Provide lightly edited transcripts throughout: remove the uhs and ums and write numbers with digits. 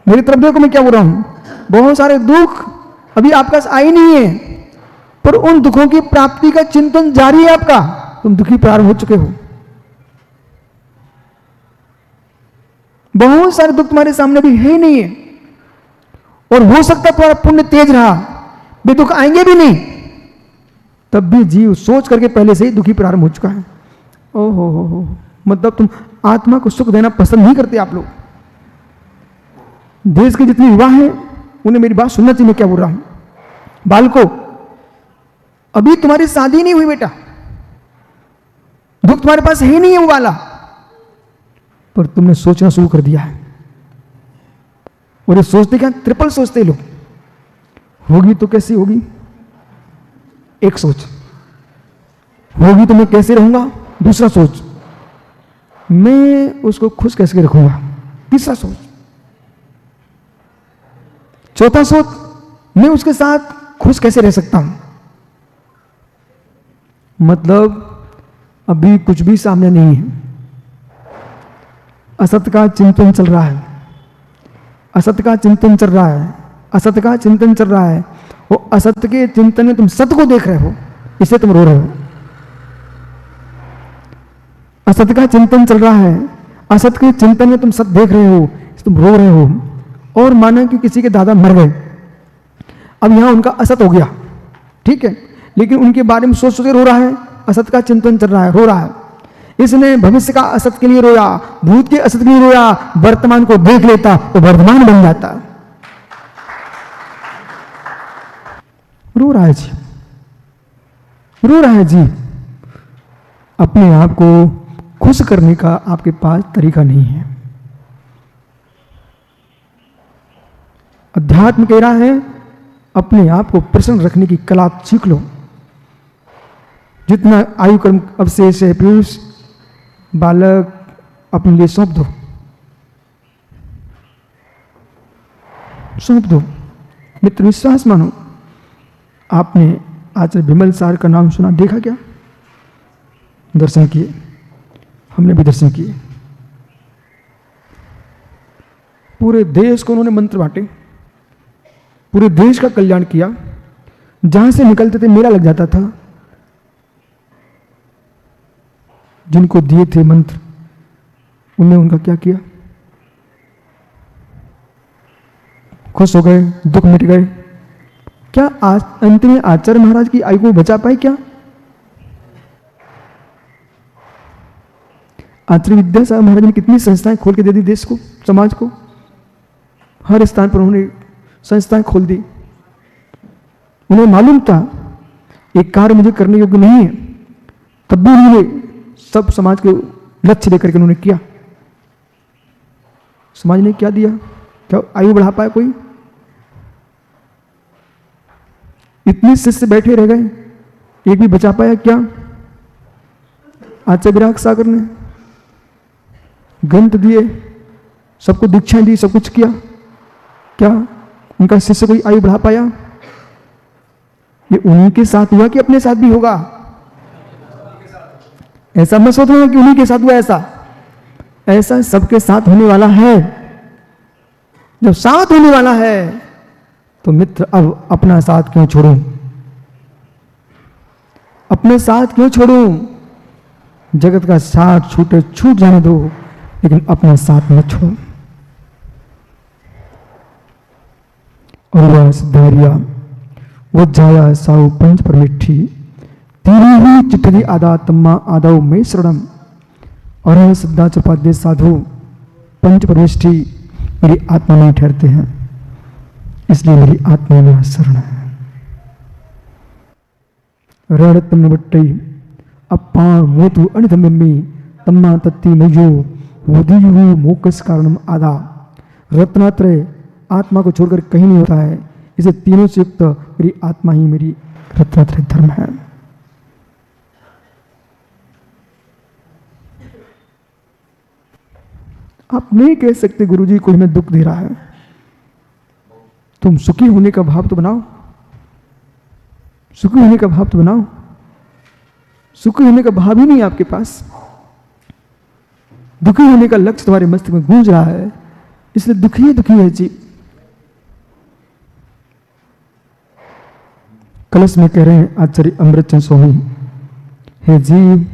मेरी तरफ देखो मैं क्या बोल रहा हूं। बहुत सारे दुख अभी आपके पास आई नहीं है, पर उन दुखों की प्राप्ति का चिंतन जारी है आपका। तुम दुखी प्रारंभ हो चुके हो। बहुत सारे दुख तुम्हारे सामने भी है ही नहीं है, और हो सकता तुम्हारा पुण्य तेज रहा, वे दुख आएंगे भी नहीं, तब भी जीव सोच करके पहले से ही दुखी प्रारंभ हो चुका है। ओहो हो, मतलब तुम आत्मा को सुख देना पसंद नहीं करते आप लोग। देश के जितने युवा हैं उन्हें मेरी बात सुनना चाहिए, मैं क्या बोल रहा हूं। बालको, अभी तुम्हारी शादी नहीं हुई बेटा, दुख तुम्हारे पास है नहीं है वो वाला, पर तुमने सोचना शुरू कर दिया है। और ये सोचते क्या, ट्रिपल सोचते लोग। होगी तो कैसी होगी, एक सोच। होगी तो मैं कैसे रहूंगा, दूसरा सोच। मैं उसको खुश कैसे रखूंगा, तीसरा सोच। चौथा सोच, मैं उसके साथ खुश कैसे रह सकता हूं। मतलब अभी कुछ भी सामने नहीं है, असत्य का चिंतन चल रहा है, असत्य का चिंतन चल रहा है, असत्य का चिंतन चल रहा है। वो असत्य के चिंतन में तुम सत्य को देख रहे हो, इससे तुम रो रहे हो। असत्य का चिंतन चल रहा है, असत्य के चिंतन में तुम सत्य देख रहे हो, तुम रो रहे हो। और माना कि किसी के दादा मर गए, अब यहां उनका असत्य हो गया, ठीक है, लेकिन उनके बारे में सोच सोच के रो रहा है, असत्य का चिंतन चल रहा है, रो रहा है। इसने भविष्य का असत्य के लिए रोया, भूत के असत्य के लिए रोया, वर्तमान को देख लेता तो वर्तमान बन जाता। रो रहा है जी, रो रहा है जी। अपने आप को खुश करने का आपके पास तरीका नहीं है। अध्यात्म कह रहा है अपने आप को प्रसन्न रखने की कला सीख लो। जितना आयु कर्म अवशेष है पीयूष, बालक अपने लिए सौंप दो, सौंप दो। मित्र विश्वास मानो। आपने आचार्य विमल सार का नाम सुना, देखा क्या? दर्शन किए, हमने भी दर्शन किए। पूरे देश को उन्होंने मंत्र बांटे, पूरे देश का कल्याण किया। जहां से निकलते थे मेला लग जाता था। जिनको दिए थे मंत्र उन्होंने उनका क्या किया? खुश हो गए, दुख मिट गए। क्या आज अंत में आचार्य महाराज की आयु को बचा पाए? क्या आचार्य विद्यासागर महाराज ने कितनी संस्थाएं खोल के दे दी देश को, समाज को। हर स्थान पर उन्होंने संस्थाएं खोल दी। उन्हें मालूम था एक कार्य मुझे करने योग्य नहीं है, तब भी उन्होंने सब समाज के लक्ष्य लेकर के उन्होंने किया। समाज ने क्या दिया? क्या आयु बढ़ा पाया कोई? इतने शिष्य बैठे रह गए, एक भी बचा पाया क्या? आचार्य विराग सागर ने ग्रंथ दिए, सबको दीक्षाएं दी, सब कुछ किया, क्या उनका शिष्य कोई आयु बढ़ा पाया? ये उन्हीं के साथ हुआ कि अपने साथ भी होगा? ऐसा मत सोच रहे कि उन्हीं के साथ हुआ। ऐसा सबके साथ होने वाला है। जब साथ होने वाला है तो मित्र अब अपना साथ क्यों छोड़ूं? अपने साथ क्यों छोड़ूं? जगत का साथ छूटे छूट जाने दो, लेकिन अपना साथ मत छोड़ो। और वह सिद्धारिया वो जाया साउ पंच परमिठी तीरी ही चिट्ठी आदा तम्मा आदाओ में शरणम। और सिद्धा चपाद्य साधु पंच परमिष्ठी मेरी आत्मा नहीं ठहरते हैं, इसलिए मेरी आत्मा में शरण है। रण तम बट्टई अप्पा मोतु अनितम्मी तम्मा तत्ती मुझो वुदियु मोकस कारणम आदा। रत्नात्रय आत्मा को छोड़कर कहीं नहीं होता है, इसे तीनों से युक्त मेरी आत्मा ही मेरी रत्नात्रय धर्म है। आप नहीं कह सकते गुरुजी कोई हमें दुख दे रहा है। तुम सुखी होने का भाव तो बनाओ, सुखी होने का भाव तो बनाओ। सुखी होने का भाव ही नहीं आपके पास। दुखी होने का लक्ष्य तुम्हारे मस्तिष्क में गूंज रहा है। इसलिए दुखी है जीव। कलश में कह रहे हैं आचार्य अमृतचंद स्वामी, हे जीव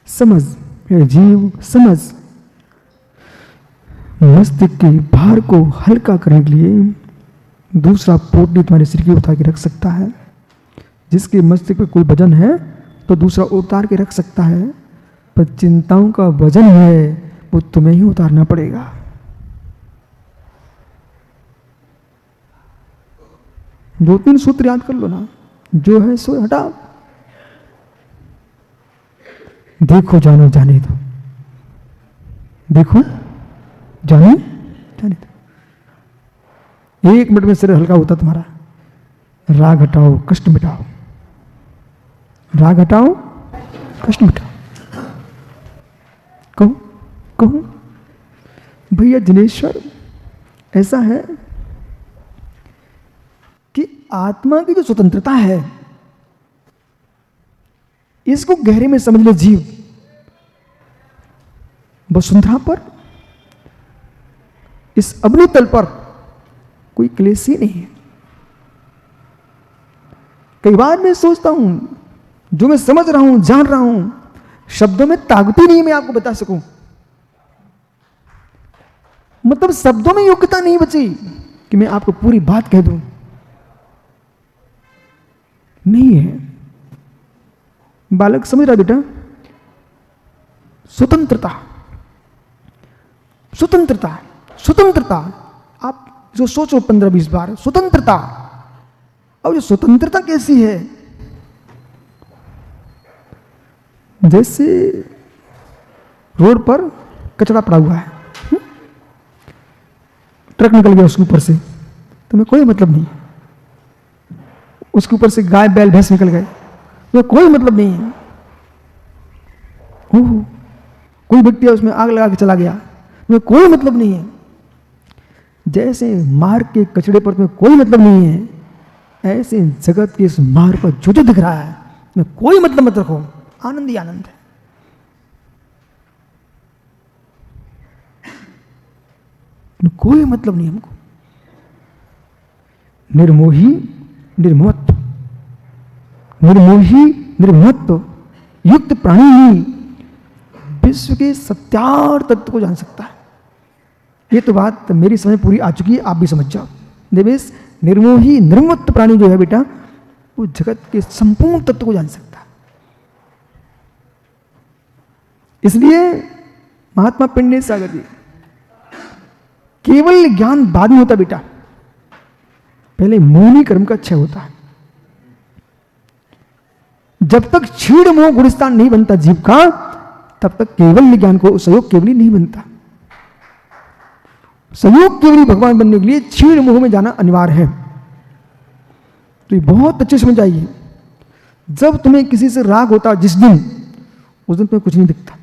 समझ, हे जीव समझ, मस्तिष्क के भार को हल्का करने के लिए दूसरा पोटली तुम्हारे सिर की उतार के रख सकता है। जिसके मस्तिष्क पे कोई वजन है तो दूसरा उतार के रख सकता है, पर चिंताओं का वजन है वो तुम्हें ही उतारना पड़ेगा। दो तीन सूत्र याद कर लो ना, जो है सो हटाओ, देखो जानो जाने दो, देखो जाने जाने दो। 1 मिनट में सिर हल्का होता तुम्हारा। राग हटाओ, कष्ट मिटाओ, राग हटाओ, कष्ट मिटाओ। कहो कहो भैया जिनेश्वर, ऐसा है कि आत्मा की जो स्वतंत्रता है इसको गहरे में समझ ले जीव। वसुंधरा पर, इस अग्नि तल पर कोई क्लेश ही नहीं है। कई बार मैं सोचता हूं, जो मैं समझ रहा हूं, जान रहा हूं, शब्दों में ताकत ही नहीं मैं आपको बता सकूं। मतलब शब्दों में योग्यता नहीं बची कि मैं आपको पूरी बात कह दूं। नहीं है। बालक समझ रहा बेटा, स्वतंत्रता स्वतंत्रता स्वतंत्रता, आप जो सोचो 15-20 बार, स्वतंत्रता। अब ये स्वतंत्रता कैसी है? जैसे रोड पर कचरा पड़ा हुआ है, ट्रक निकल गया उसके ऊपर से, तुम्हें कोई मतलब नहीं। उसके ऊपर से गाय बैल भैंस निकल गए, तो कोई मतलब नहीं है। कोई व्यक्ति उसमें आग लगा के चला गया, तुम्हें कोई मतलब नहीं है। जैसे मार्ग के कचड़े पर तुम्हें कोई मतलब नहीं है, ऐसे जगत के इस मार्ग पर जो जो दिख रहा है तुम्हें कोई मतलब मत रखो। आनंद ही आनंद है। कोई मतलब नहीं हमको। निर्मोही निर्ममत्व, निर्मोही निर्ममत्व युक्त प्राणी ही विश्व के सत्यार्थ तत्व को जान सकता है। ये तो बात मेरी समझ पूरी आ चुकी है, आप भी समझ जाओ। देवेश, निर्मोही निर्ममत्व प्राणी जो है बेटा, वो जगत के संपूर्ण तत्व को जान सकता है। इसलिए महात्मा पिंडे सागर जी, केवल ज्ञान बाद में होता बेटा, पहले मौनी कर्म का क्षय होता है। जब तक क्षीण मोह गुणस्थान नहीं बनता जीव का, तब तक केवल ज्ञान को सहयोग केवली नहीं बनता। सहयोग केवली भगवान बनने के लिए क्षीण मोह में जाना अनिवार्य है। तो ये बहुत अच्छे समझ आइए। जब तुम्हें किसी से राग होता जिस दिन, उस दिन तुम्हें कुछ नहीं दिखता,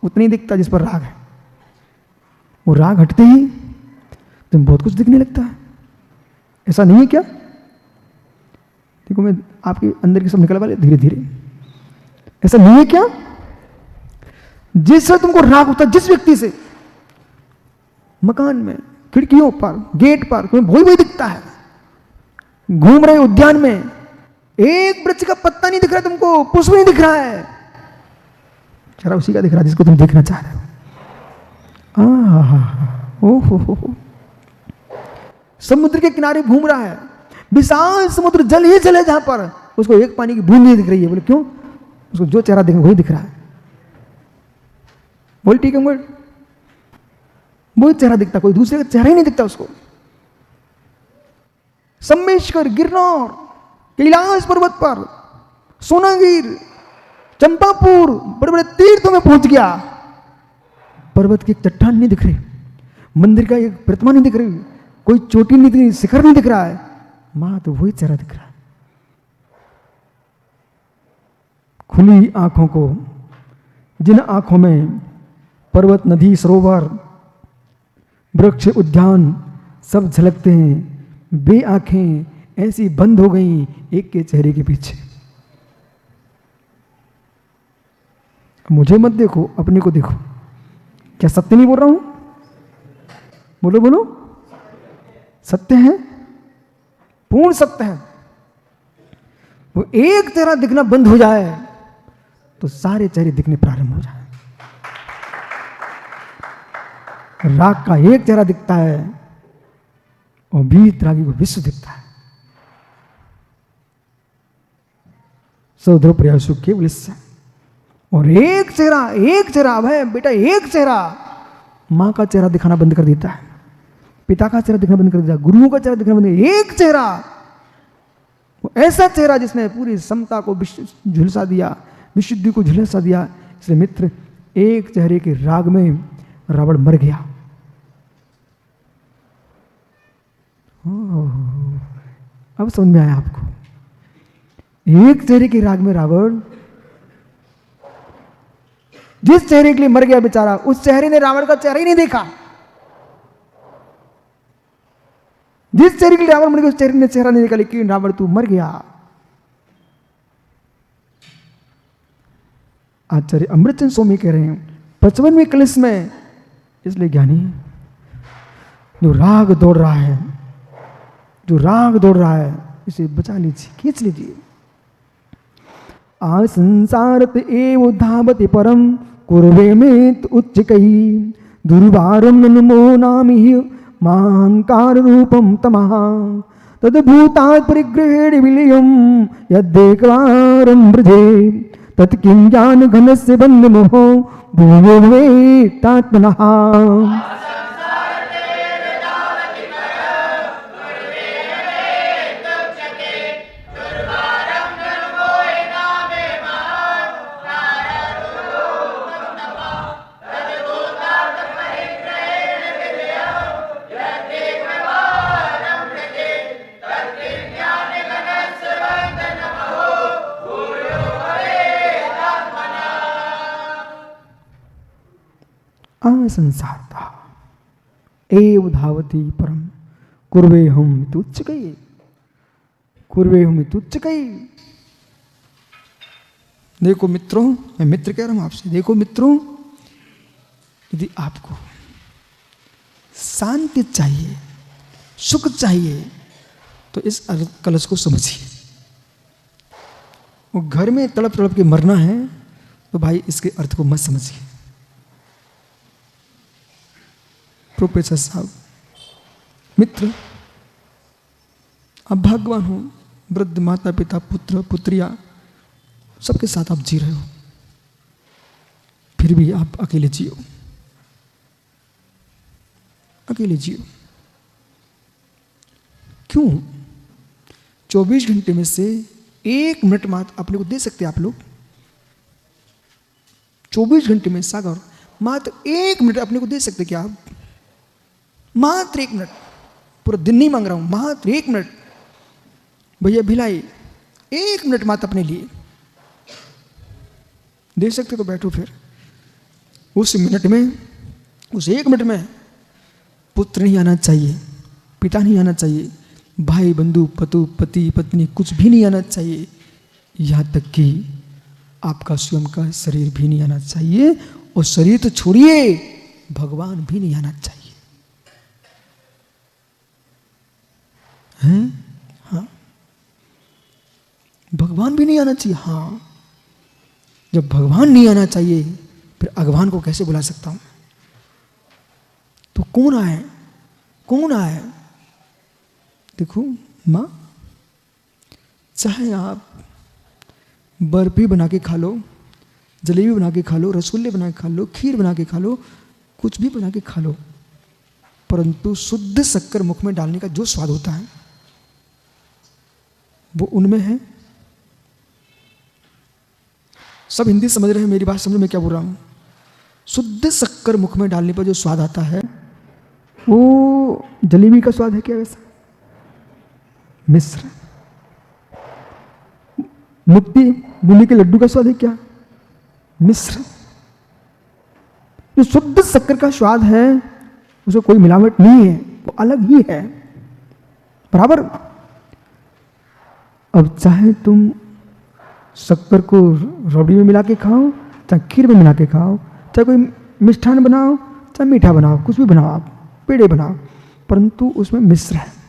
उतना नहीं दिखता जिस पर राग है। वो राग हटते ही तुम्हें बहुत कुछ दिखने लगता है। ऐसा नहीं है क्या? देखो, मैं आपके अंदर के सब निकल वाले धीरे धीरे। ऐसा नहीं है क्या? जिससे तुमको राग होता, जिस व्यक्ति से, मकान में, खिड़कियों पर, गेट पर, तुम्हें वही दिखता है। घूम रहे उद्यान में, एक वृक्ष का पत्ता नहीं दिख रहा तुमको, पुष्प नहीं दिख रहा है, जरा उसी का दिख रहा है जिसको तुम देखना चाह रहे हो। ओहो, समुद्र के किनारे घूम रहा है, विशाल समुद्र, जल ही जल है, जहां पर उसको एक पानी की बूंद नहीं दिख रही है। बोले क्यों? उसको जो चेहरा दिख वही दिख रहा है। बोल ठीक है, वही चेहरा दिखता, कोई दूसरे का चेहरा ही नहीं दिखता उसको। सम्मेश्वर, गिरनार, कैलाश पर्वत पर, सोनागिर, चंपापुर, बड़े बड़े तीर्थों में पहुंच गया, पर्वत की एक चट्टान नहीं दिख रही, मंदिर का एक प्रतिमा नहीं दिख रही, कोई चोटी नहीं दिख रही, शिखर नहीं दिख रहा है, मां तो वही चेहरा दिख रहा है। खुली आंखों को, जिन आंखों में पर्वत, नदी, सरोवर, वृक्ष, उद्यान सब झलकते हैं, वे आंखें ऐसी बंद हो गई एक के चेहरे के पीछे। मुझे मत देखो, अपने को देखो। क्या सत्य नहीं बोल रहा हूं? बोलो बोलो, सत्य है, पूर्ण सत्य है। वो एक चेहरा दिखना बंद हो जाए तो सारे चेहरे दिखने प्रारंभ हो जाए। राग का एक चेहरा दिखता है और वीतरागी को विश्व दिखता है। सौध्व प्रयासु केवल इससे। और एक चेहरा अभय बेटा, एक चेहरा मां का चेहरा दिखाना बंद कर देता है, पिता का चेहरा दिखना बंद कर देता है, गुरुओं का चेहरा दिखना बंद कर देता है। एक चेहरा, वो ऐसा चेहरा जिसने पूरी समता को झुलसा दिया, विशुद्धि को झुलसा दिया। इसलिए मित्र, एक चेहरे के राग में रावण मर गया। अब समझ में आया आपको? एक चेहरे के राग में रावण, जिस चेहरे के लिए मर गया बेचारा, उस चेहरे ने रावण का चेहरा ही नहीं देखा। जिस चेहरे के लिए रावण मर गया, उस चेहरे ने चेहरा नहीं देखा, लेकिन रावण तू मर गया। आचार्य अमृतचंद स्वामी कह रहे हैं 55वें कलश में, इसलिए ज्ञानी जो राग दौड़ रहा है, जो राग दौड़ रहा है, इसे बचा लीजिए, खींच लीजिए। आ संसारत एव धावति परम कुर्वे में उच्च कही दुर्वारम नमो नामि महांकार रूपम तमः तद्भूतात् परिग्रहेण विलयम यद्देकवारं ब्रजे तत्किं ज्ञान घनस्य बंध मोहो भूयो वेत्तात्मनः। संसारता एव धावती परम कुर्वे हम तुच्छ कही, कुर्वे हम तुच्छ कही। देखो मित्रों, मैं मित्र कह रहा हूं आपसे, देखो मित्रों, यदि आपको शांति चाहिए, सुख चाहिए, तो इस कलश को समझिए। वो घर में तड़प तड़प के मरना है तो भाई इसके अर्थ को मत समझिए। प्रोफेसर साहब, मित्र, आप भाग्यवान हो, वृद्ध माता पिता पुत्र पुत्रियां सबके साथ आप जी रहे हो, फिर भी आप अकेले जियो, अकेले जियो। क्यों? 24 घंटे में से 1 मिनट मात्र अपने को दे सकते आप लोग। 24 घंटे में सागर मात्र 1 मिनट अपने को दे सकते क्या आप? मात्र 1 मिनट, पूरा दिन नहीं मांग रहा हूं, मात्र 1 मिनट। भैया भिलाई 1 मिनट मात्र अपने लिए दे सकते तो बैठो। फिर उस मिनट में, उस 1 मिनट में पुत्र नहीं आना चाहिए, पिता नहीं आना चाहिए, भाई बंधु पतु पति पत्नी कुछ भी नहीं आना चाहिए, यहां तक कि आपका स्वयं का शरीर भी नहीं आना चाहिए। और शरीर तो छोड़िए, भगवान भी नहीं आना चाहिए। हैं? हाँ, भगवान भी नहीं आना चाहिए। हाँ, जब भगवान नहीं आना चाहिए, फिर भगवान को कैसे बुला सकता हूं? तो कौन आए? कौन आए? देखो मां, चाहे आप बर्फी बना के खा लो, जलेबी बना के खा लो, रसगुल्ले बना के खा लो, खीर बना के खा लो, कुछ भी बना के खा लो, परंतु शुद्ध शक्कर मुख में डालने का जो स्वाद होता है वो उनमें है। सब हिंदी समझ रहे हैं, मेरी बात समझ में क्या बोल रहा हूं? शुद्ध शक्कर मुख में डालने पर जो स्वाद आता है वो जलेबी का स्वाद है क्या? वैसा मिश्र मुक्ति बूंदी के लड्डू का स्वाद है क्या? मिश्र। जो शुद्ध शक्कर का स्वाद है उसमें कोई मिलावट नहीं है, वो अलग ही है, बराबर। अब चाहे तुम शक्कर को रबड़ी में मिला के खाओ, चाहे खीर में मिला के खाओ, चाहे कोई मिष्ठान बनाओ, चाहे मीठा बनाओ, कुछ भी बनाओ आप, पेड़े बना, परंतु उसमें मिश्र है।